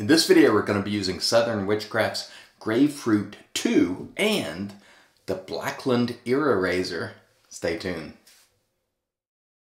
In this video, we're going to be using Southern Witchcrafts Gravefruit II and the Blackland Era Razor. Stay tuned.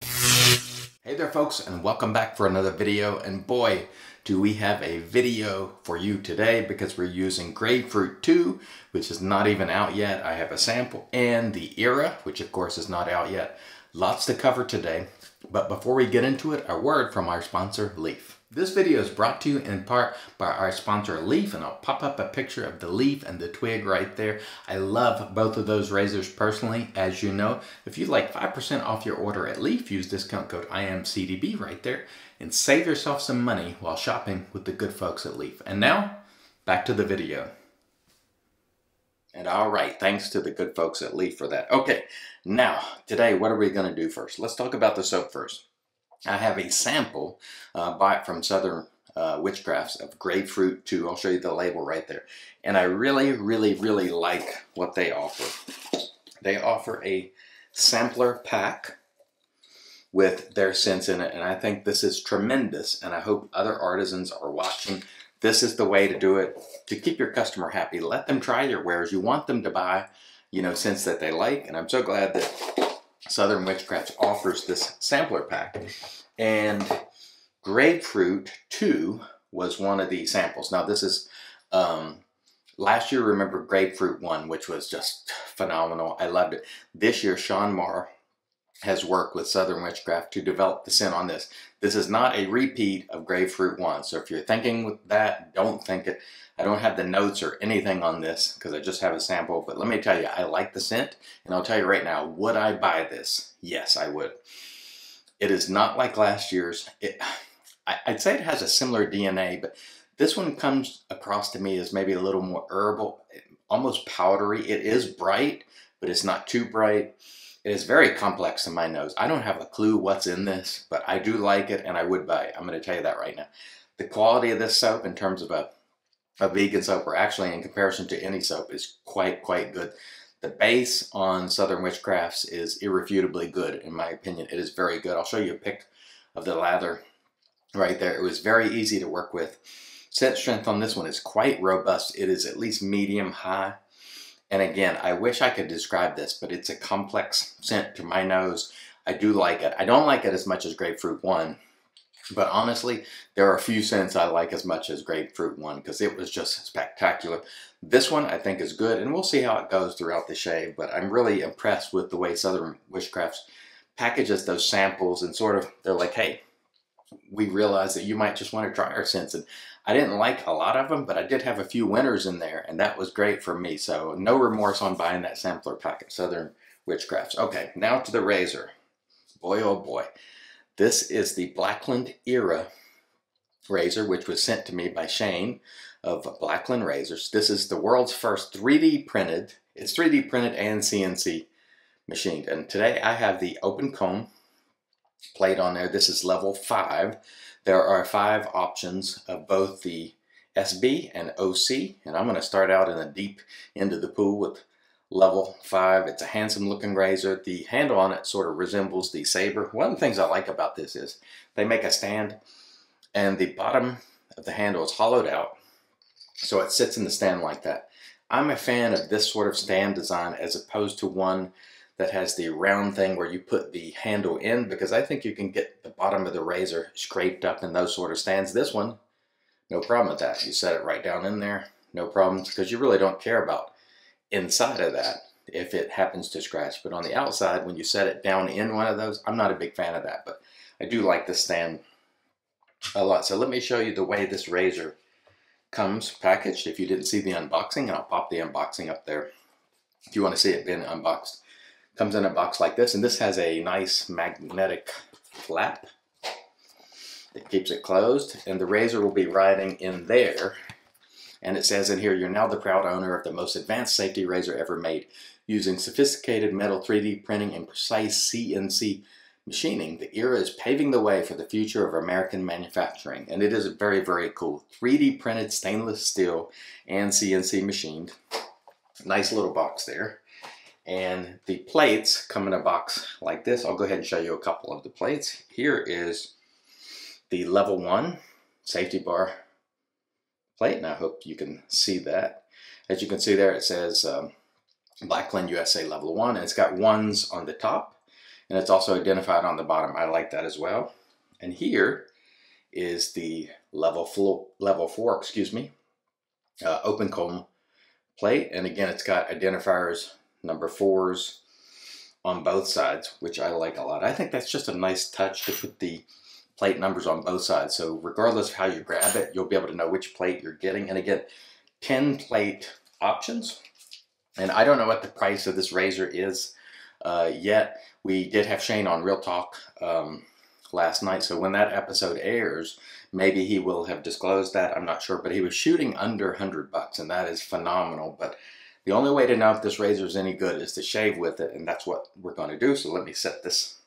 Hey there folks, and welcome back for another video. And boy, do we have a video for you today because we're using Gravefruit II, which is not even out yet. I have a sample, and the Era, which of course is not out yet. Lots to cover today. But before we get into it, a word from our sponsor, Leaf. This video is brought to you in part by our sponsor Leaf, and I'll pop up a picture of the leaf and the twig right there. I love both of those razors personally, as you know. If you'd like 5% off your order at Leaf, use discount code IAMCDB right there and save yourself some money while shopping with the good folks at Leaf. And now, back to the video. And all right, thanks to the good folks at Leaf for that. Okay, now, today, what are we going to do first? Let's talk about the soap first. I have a sample bought from Southern Witchcrafts of Gravefruit II. I'll show you the label right there. And I really like what they offer. They offer a sampler pack with their scents in it. And I think this is tremendous. And I hope other artisans are watching. This is the way to do it to keep your customer happy. Let them try your wares. You want them to buy, scents that they like. And I'm so glad that Southern Witchcrafts offers this sampler pack. And Gravefruit II was one of the samples. Now this is, last year, remember Gravefruit I, which was just phenomenal. I loved it. This year, Sean Marr has worked with Southern Witchcraft to develop the scent on this. This is not a repeat of Gravefruit I. So if you're thinking with that, don't think it. I don't have the notes or anything on this because I just have a sample. But let me tell you, I like the scent. And I'll tell you right now, would I buy this? Yes, I would. It is not like last year's. I'd say it has a similar DNA, but this one comes across to me as maybe a little more herbal, almost powdery. It is bright, but it's not too bright. It is very complex to my nose. I don't have a clue what's in this, but I do like it and I would buy it. I'm going to tell you that right now. The quality of this soap in terms of a vegan soap, or actually in comparison to any soap, is quite good. The base on Southern Witchcrafts is irrefutably good, in my opinion. It is very good. I'll show you a pic of the lather right there. It was very easy to work with. Scent strength on this one is quite robust. It is at least medium high. And again, I wish I could describe this, but it's a complex scent to my nose. I do like it. I don't like it as much as Gravefruit I. But honestly, there are a few scents I like as much as Gravefruit I because it was just spectacular. This one I think is good, and we'll see how it goes throughout the shave. But I'm really impressed with the way Southern Witchcrafts packages those samples and sort of, they're like, hey, we realize that you might just want to try our scents. And I didn't like a lot of them, but I did have a few winners in there, and that was great for me. So no remorse on buying that sampler packet, Southern Witchcrafts. Okay, now to the razor. Boy, oh boy. This is the Blackland Era razor, which was sent to me by Shane of Blackland Razors. This is the world's first 3D printed. It's 3D printed and CNC machined. And today I have the open comb plate on there. This is level 5. There are 5 options of both the SB and OC. And I'm going to start out in the deep end of the pool with level 5. It's a handsome looking razor. The handle on it sort of resembles the saber. One of the things I like about this is they make a stand and the bottom of the handle is hollowed out, so it sits in the stand like that. I'm a fan of this sort of stand design as opposed to one that has the round thing where you put the handle in, because I think you can get the bottom of the razor scraped up in those sort of stands. This one, no problem with that. You set it right down in there, no problems, because you really don't care about inside of that if it happens to scratch. But on the outside, when you set it down in one of those, I'm not a big fan of that, but I do like this stand a lot. So let me show you the way this razor comes packaged. If you didn't see the unboxing, and I'll pop the unboxing up there if you want to see it being unboxed. Comes in a box like this, and this has a nice magnetic flap that keeps it closed, and the razor will be riding in there. And it says in here, you're now the proud owner of the most advanced safety razor ever made. Using sophisticated metal 3D printing and precise CNC machining, the Era is paving the way for the future of American manufacturing. And it is very cool. 3D printed stainless steel and CNC machined. Nice little box there. And the plates come in a box like this. I'll go ahead and show you a couple of the plates. Here is the level 1 safety bar plate, and I hope you can see that. As you can see there, it says Blackland USA level 1, and it's got 1s on the top, and it's also identified on the bottom. I like that as well. And here is the level 4, excuse me, open comb plate, and again, it's got identifiers number 4s on both sides, which I like a lot. I think that's just a nice touch to put the plate numbers on both sides, so regardless of how you grab it, you'll be able to know which plate you're getting. And again, 10 plate options, and I don't know what the price of this razor is yet. We did have Shane on Real Talk last night, so when that episode airs, maybe he will have disclosed that. I'm not sure, but he was shooting under 100 bucks, and that is phenomenal. But the only way to know if this razor is any good is to shave with it, and that's what we're going to do. So let me set this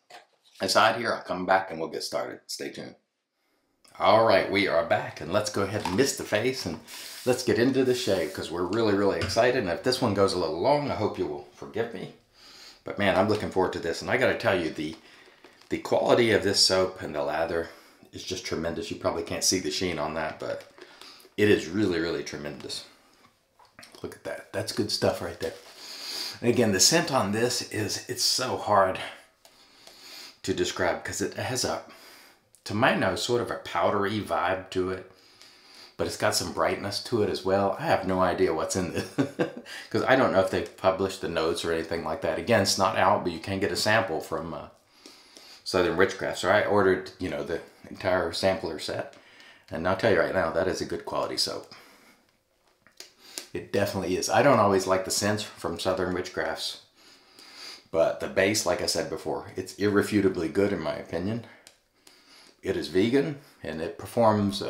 aside here. I'll come back and we'll get started. Stay tuned. All right, we are back, and let's go ahead and mist the face and let's get into the shave, because we're really excited. And if this one goes a little long, I hope you will forgive me. But man, I'm looking forward to this. And I got to tell you, the quality of this soap and the lather is just tremendous. You probably can't see the sheen on that, but it is really tremendous. Look at that. That's good stuff right there. And again, the scent on this it's so hard to describe, because it has a, to my nose, sort of a powdery vibe to it, but it's got some brightness to it as well. I have no idea what's in this, because I don't know if they've published the notes or anything like that. Again, it's not out, but you can get a sample from Southern Witchcrafts. So I ordered, you know, the entire sampler set, and I'll tell you right now, that is a good quality soap. It definitely is. I don't always like the scents from Southern Witchcrafts, but the base, like I said before, it's irrefutably good in my opinion. It is vegan, and it performs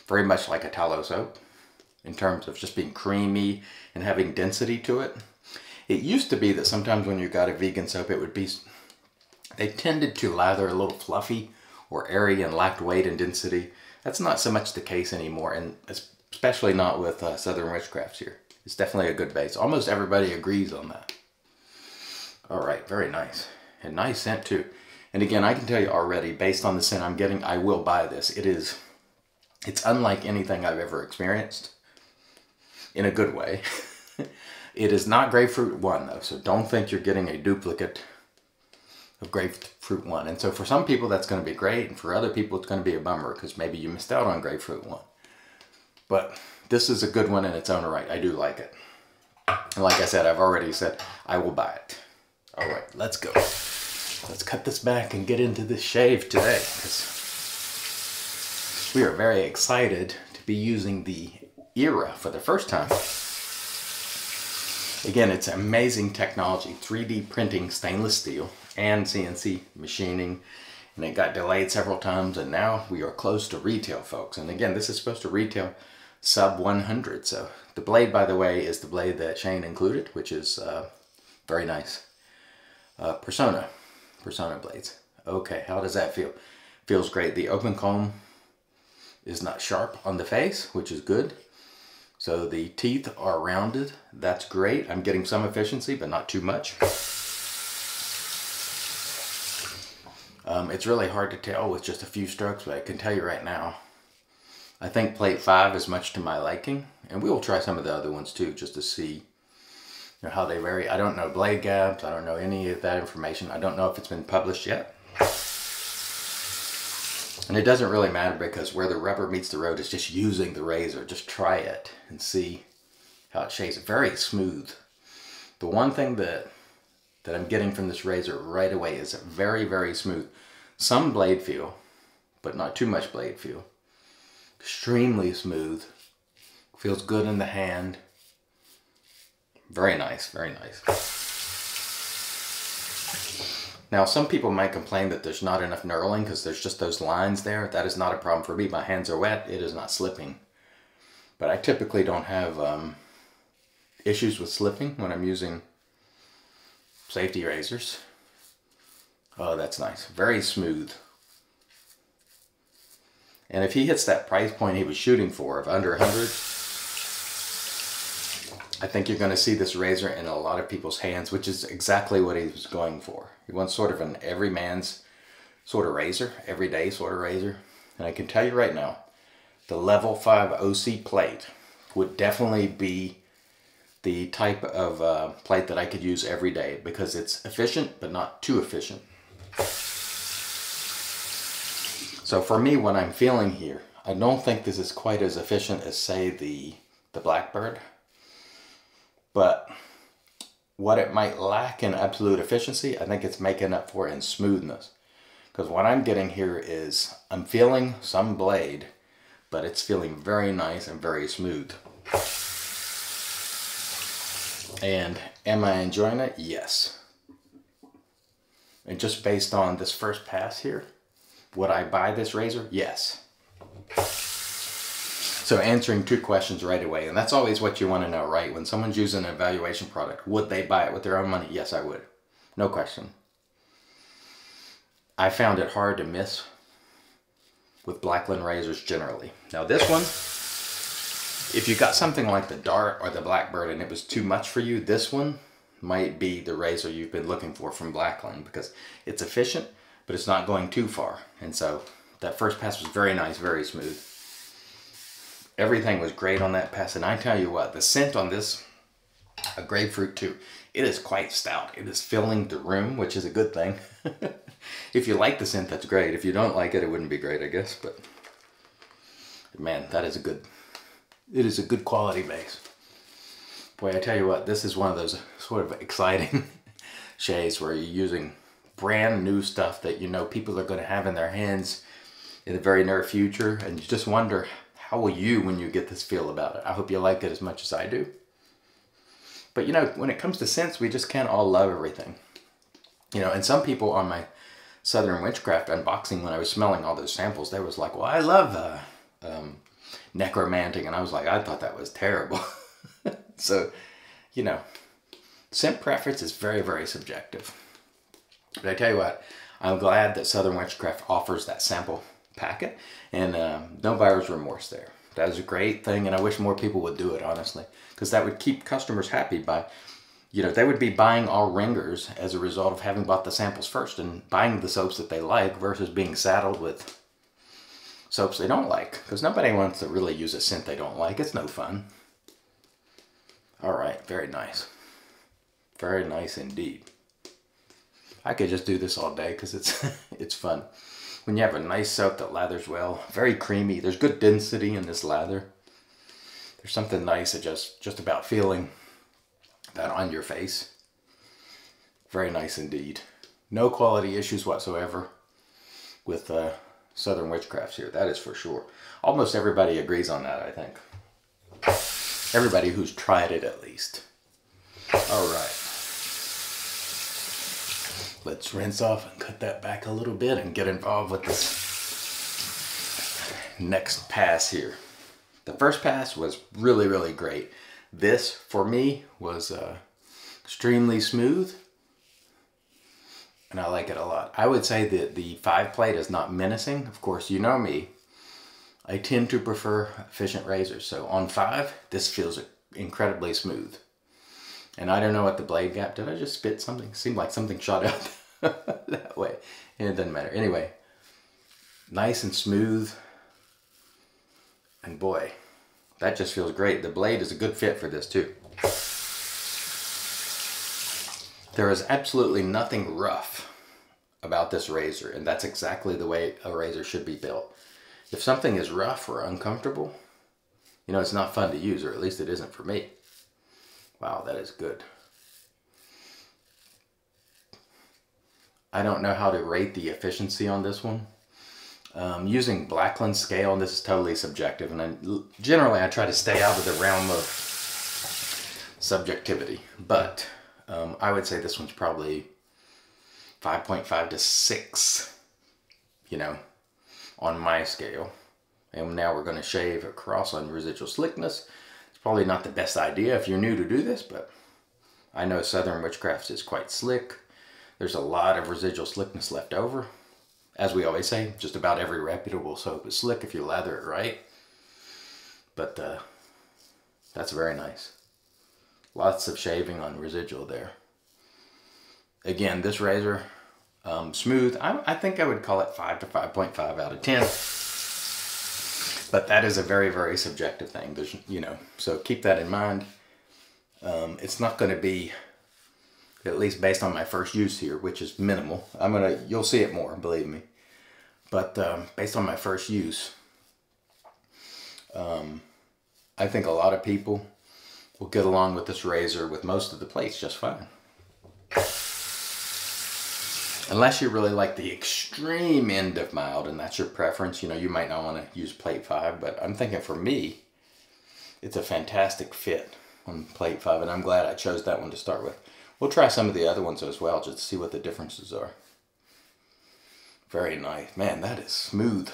very much like a tallow soap in terms of just being creamy and having density to it. It used to be that sometimes when you got a vegan soap, it would be, they tended to lather a little fluffy or airy and lacked weight and density. That's not so much the case anymore, and especially not with Southern Witchcrafts here. It's definitely a good base. Almost everybody agrees on that. All right, very nice. And nice scent too. And again, I can tell you already, based on the scent I'm getting, I will buy this. It's unlike anything I've ever experienced, in a good way. It is not Grapefruit 1 though, so don't think you're getting a duplicate of Grapefruit 1. And so for some people that's going to be great, and for other people it's going to be a bummer, because maybe you missed out on Grapefruit 1. But this is a good one in its own right. I do like it. And like I said, I've already said I will buy it. All right, let's go. Let's cut this back and get into this shave today, because we are very excited to be using the Era for the first time. Again, it's amazing technology, 3D printing stainless steel and CNC machining, and it got delayed several times, and now we are close to retail, folks. And again, this is supposed to retail sub 100. So the blade, by the way, is the blade that Shane included, which is very nice. Persona blades. Okay, how does that feel? Feels great. The open comb is not sharp on the face, which is good. So the teeth are rounded. That's great. I'm getting some efficiency, but not too much. It's really hard to tell with just a few strokes, but I can tell you right now, I think plate 5 is much to my liking, and we will try some of the other ones too, just to see how they vary. I don't know blade gaps. I don't know any of that information. I don't know if it's been published yet. And it doesn't really matter, because where the rubber meets the road is just using the razor. Just try it and see how it shaves. Very smooth. The one thing that I'm getting from this razor right away is very smooth. Some blade feel, but not too much blade feel. Extremely smooth. Feels good in the hand. Very nice, very nice. Now, some people might complain that there's not enough knurling because there's just those lines there. That is not a problem for me. My hands are wet. It is not slipping. But I typically don't have issues with slipping when I'm using safety razors. Oh, that's nice. Very smooth. And if he hits that price point he was shooting for of under 100, I think you're going to see this razor in a lot of people's hands, which is exactly what he was going for. He wants sort of an everyman's sort of razor, everyday sort of razor. And I can tell you right now, the level 5 OC plate would definitely be the type of plate that I could use every day because it's efficient, but not too efficient. So for me, what I'm feeling here, I don't think this is quite as efficient as, say, the Blackbird, but what it might lack in absolute efficiency, I think it's making up for it in smoothness. Because what I'm getting here is, I'm feeling some blade, but it's feeling very nice and very smooth. And am I enjoying it? Yes. And just based on this first pass here, would I buy this razor? Yes. So answering 2 questions right away, and that's always what you want to know, right? When someone's using an evaluation product, would they buy it with their own money? Yes, I would. No question. I found it hard to miss with Blackland razors generally. Now this one, if you got something like the Dart or the Blackbird and it was too much for you, this one might be the razor you've been looking for from Blackland because it's efficient, but it's not going too far. And so that first pass was very nice, very smooth. Everything was great on that pass. And I tell you what, the scent on this Grapefruit II, it is quite stout. It is filling the room, which is a good thing. If you like the scent, that's great. If you don't like it, it wouldn't be great, I guess. But man, that is it is a good quality base. Boy, I tell you what, this is one of those sort of exciting shades where you're using brand new stuff that you know people are going to have in their hands in the very near future, and you just wonder, how will you when you get this feel about it? I hope you like it as much as I do. But you know, when it comes to scents, we just can't all love everything. You know, and some people on my Southern Witchcraft unboxing, when I was smelling all those samples, they was like, well, I love necromantic, and I was like, I thought that was terrible. So, you know, scent preference is very, very subjective. But I tell you what, I'm glad that Southern Witchcraft offers that sample packet, and no buyer's remorse there. That is a great thing, and I wish more people would do it, honestly, because that would keep customers happy by, you know, they would be buying our ringers as a result of having bought the samples first and buying the soaps that they like versus being saddled with soaps they don't like, because nobody wants to really use a scent they don't like. It's no fun. All right, very nice. Very nice indeed. I could just do this all day because it's fun. When you have a nice soap that lathers well, very creamy, there's good density in this lather. There's something nice at just about feeling that on your face. Very nice indeed. No quality issues whatsoever with Southern Witchcrafts here, that is for sure. Almost everybody agrees on that, I think. Everybody who's tried it at least. All right. Let's rinse off and cut that back a little bit and get involved with this next pass here. The first pass was really, really great. This, for me, was extremely smooth, and I like it a lot. I would say that the 5 plate is not menacing. Of course, you know me. I tend to prefer efficient razors. So on 5, this feels incredibly smooth. And I don't know what the blade gap, did I just spit something? It seemed like something shot out that way. And it doesn't matter. Anyway, nice and smooth. And boy, that just feels great. The blade is a good fit for this too. There is absolutely nothing rough about this razor, and that's exactly the way a razor should be built. If something is rough or uncomfortable, you know, it's not fun to use, or at least it isn't for me. Wow, that is good. I don't know how to rate the efficiency on this one. Using Blackland scale, and this is totally subjective, and generally I try to stay out of the realm of subjectivity, but I would say this one's probably 5.5 to 6, you know, on my scale. And now we're going to shave across on residual slickness. It's probably not the best idea if you're new to do this, but I know Southern Witchcrafts is quite slick. There's a lot of residual slickness left over. As we always say, just about every reputable soap is slick if you lather it right. But that's very nice. Lots of shaving on residual there. Again, this razor, smooth. I think I would call it 5 to 5.5 out of 10. But that is a very, very subjective thing. There's, you know, so keep that in mind. It's not going to be, at least based on my first use here, which is minimal. You'll see it more, believe me. But based on my first use, I think a lot of people will get along with this razor with most of the plates just fine. Unless you really like the extreme end of mild and that's your preference, you know, you might not want to use plate 5, but I'm thinking for me, it's a fantastic fit on plate 5, and I'm glad I chose that one to start with. We'll try some of the other ones as well, just to see what the differences are. Very nice. Man, that is smooth.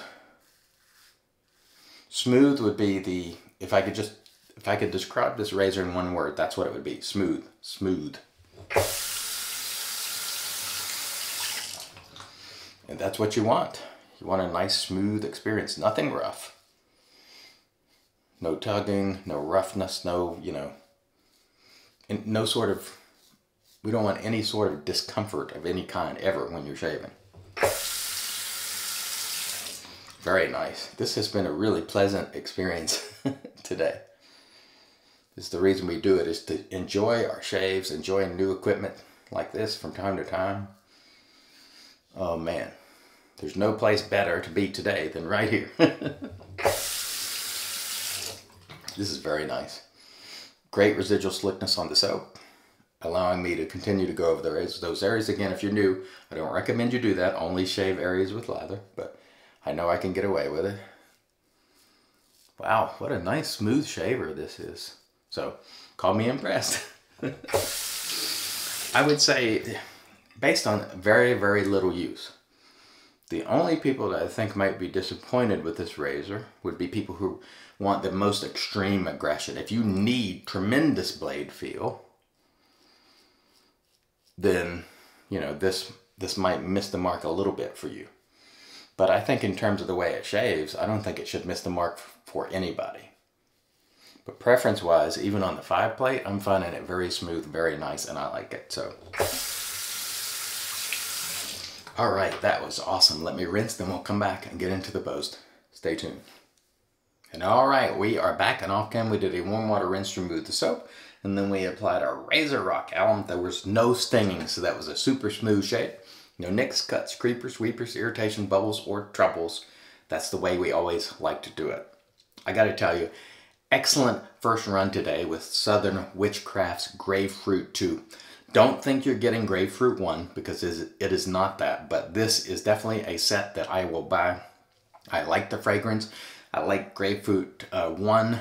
Smooth would be the, if I could describe this razor in one word, that's what it would be. Smooth. Smooth. And that's what you want. You want a nice, smooth experience. Nothing rough. No tugging, no roughness, no, you know, and no sort of, we don't want any sort of discomfort of any kind ever when you're shaving. Very nice. This has been a really pleasant experience today. This is the reason we do it, is to enjoy our shaves, enjoy new equipment like this from time to time. Oh man, there's no place better to be today than right here. This is very nice. Great residual slickness on the soap, allowing me to continue to go over those areas. Again, if you're new, I don't recommend you do that. Only shave areas with lather, but I know I can get away with it. Wow, what a nice smooth shaver this is. So, call me impressed. I would say, based on very, very little use, the only people that I think might be disappointed with this razor would be people who want the most extreme aggression. If you need tremendous blade feel, then, you know, this might miss the mark a little bit for you. But I think in terms of the way it shaves, I don't think it should miss the mark for anybody. But preference-wise, even on the 5 plate, I'm finding it very smooth, very nice, and I like it. So, all right, that was awesome. Let me rinse, then we'll come back and get into the post. Stay tuned. And all right, we are back, and off cam we did a warm water rinse to remove the soap, and then we applied our RazoRock alum. There was no stinging, so that was a super smooth shave. No nicks, cuts, creepers, weepers, irritation, bubbles, or troubles. That's the way we always like to do it. I got to tell you, excellent first run today with Southern Witchcrafts Gravefruit II. Don't think you're getting Grapefruit 1 because it is not that, but this is definitely a set that I will buy. I like the fragrance. I like Grapefruit 1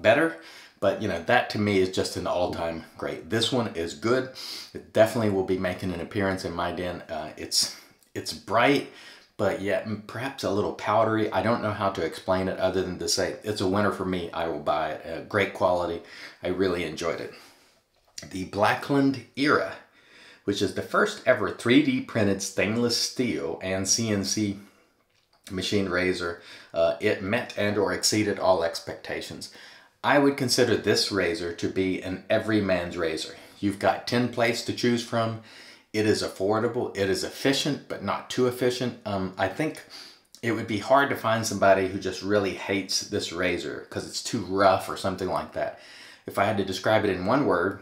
better, but you know, that to me is just an all-time great. This one is good. It definitely will be making an appearance in my den. It's bright, but yet perhaps a little powdery. I don't know how to explain it other than to say it's a winner for me. I will buy it. Great quality. I really enjoyed it. The Blackland Era, which is the first ever 3D printed stainless steel and CNC machine razor. It met and or exceeded all expectations. I would consider this razor to be an everyman's razor. You've got 10 plates to choose from. It is affordable. It is efficient, but not too efficient. I think it would be hard to find somebody who just really hates this razor because it's too rough or something like that. If I had to describe it in one word,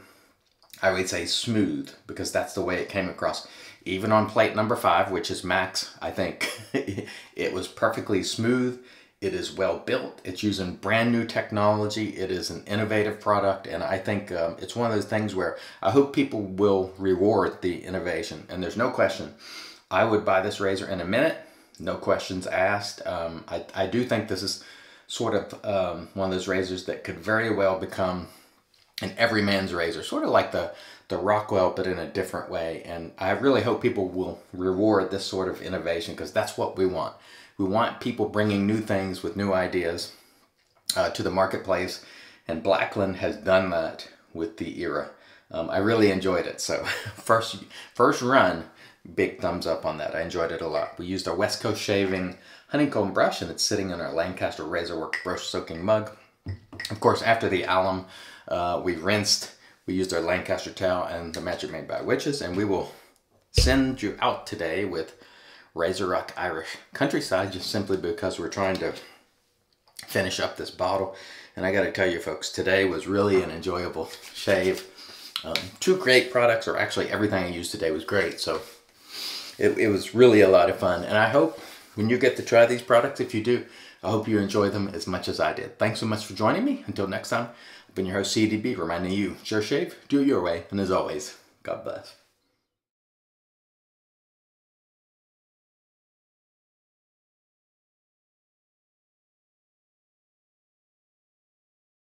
I would say smooth, because that's the way it came across. Even on plate number 5, which is max, I think it was perfectly smooth. It is well built. It's using brand new technology. It is an innovative product, and I think it's one of those things where I hope people will reward the innovation. And there's no question, I would buy this razor in a minute. No questions asked. I do think this is sort of one of those razors that could very well become an everyman's razor, sort of like the Rockwell, but in a different way. And I really hope people will reward this sort of innovation, because that's what we want. We want people bringing new things with new ideas to the marketplace, and Blackland has done that with the Era. I really enjoyed it. So first run, big thumbs up on that. I enjoyed it a lot. We used our West Coast Shaving honeycomb brush, and it's sitting in our Lancaster RazoRock brush soaking mug. Of course, after the alum, we rinsed. We used our Lancaster towel and the Magic Made by Witches, and we will send you out today with RazoRock Irish Countryside, just simply because we're trying to finish up this bottle. And I got to tell you folks, today was really an enjoyable shave. 2 great products, or actually everything I used today was great. So it was really a lot of fun. And I hope when you get to try these products, if you do, I hope you enjoy them as much as I did. Thanks so much for joining me. Until next time, I've been your host, CDB, reminding you, sure shave, do it your way. And as always, God bless.